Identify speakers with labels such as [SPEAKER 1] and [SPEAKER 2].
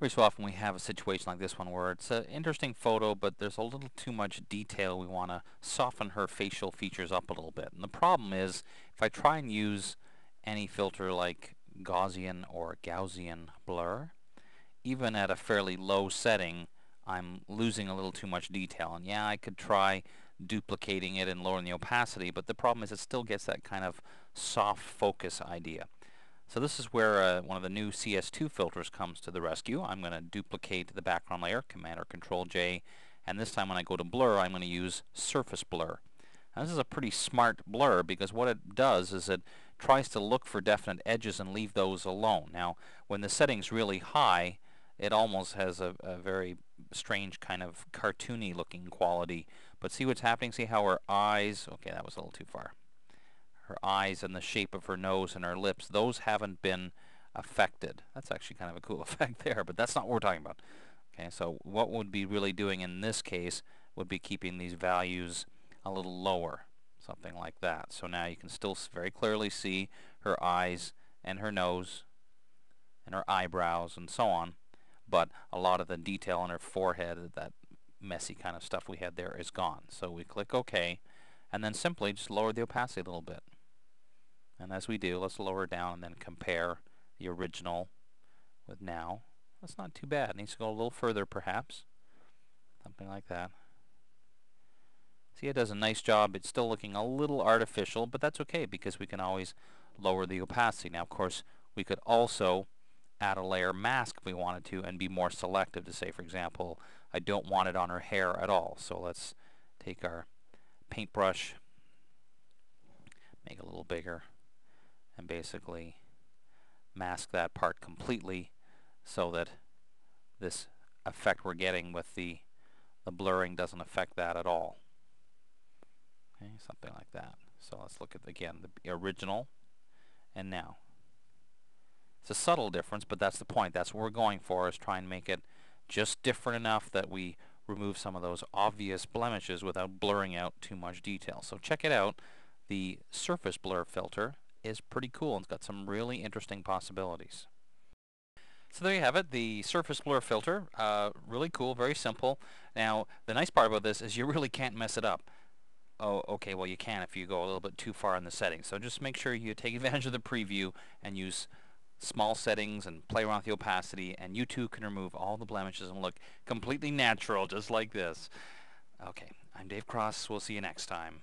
[SPEAKER 1] Every so often we have a situation like this one where it's an interesting photo, but there's a little too much detail. We want to soften her facial features up a little bit. And the problem is, if I try and use any filter like Gaussian or Gaussian blur, even at a fairly low setting, I'm losing a little too much detail. And yeah, I could try duplicating it and lowering the opacity, but the problem is it still gets that kind of soft focus idea. So this is where one of the new CS2 filters comes to the rescue. I'm going to duplicate the background layer, Command or Control J, and this time when I go to blur, I'm going to use surface blur. Now this is a pretty smart blur because what it does is it tries to look for definite edges and leave those alone. Now when the setting's really high, it almost has a very strange kind of cartoony looking quality. But see what's happening? See how her eyes, okay, that was a little too far. Her eyes and the shape of her nose and her lips, those haven't been affected. That's actually kind of a cool effect there, but that's not what we're talking about. Okay, so what would be really doing in this case would be keeping these values a little lower, something like that. So now you can still very clearly see her eyes and her nose and her eyebrows and so on, but a lot of the detail on her forehead, that messy kind of stuff we had there, is gone. So we click OK, and then simply just lower the opacity a little bit. And as we do, let's lower down and then compare the original with now. That's not too bad. It needs to go a little further perhaps. Something like that. See, it does a nice job. It's still looking a little artificial, but that's okay because we can always lower the opacity. Now, of course, we could also add a layer mask if we wanted to and be more selective to say, for example, I don't want it on her hair at all. So let's take our paintbrush, make it a little bigger, and basically mask that part completely so that this effect we're getting with the blurring doesn't affect that at all. Okay, something like that. So let's look at, again, the original and now. It's a subtle difference, but that's the point. That's what we're going for, is try and make it just different enough that we remove some of those obvious blemishes without blurring out too much detail. So check it out. The surface blur filter is pretty cool and it's got some really interesting possibilities. So there you have it, the surface blur filter. Really cool, very simple. Now the nice part about this is you really can't mess it up. Oh, okay, well you can if you go a little bit too far in the settings. So just make sure you take advantage of the preview and use small settings and play around with the opacity, and you too can remove all the blemishes and look completely natural just like this. Okay, I'm Dave Cross. We'll see you next time.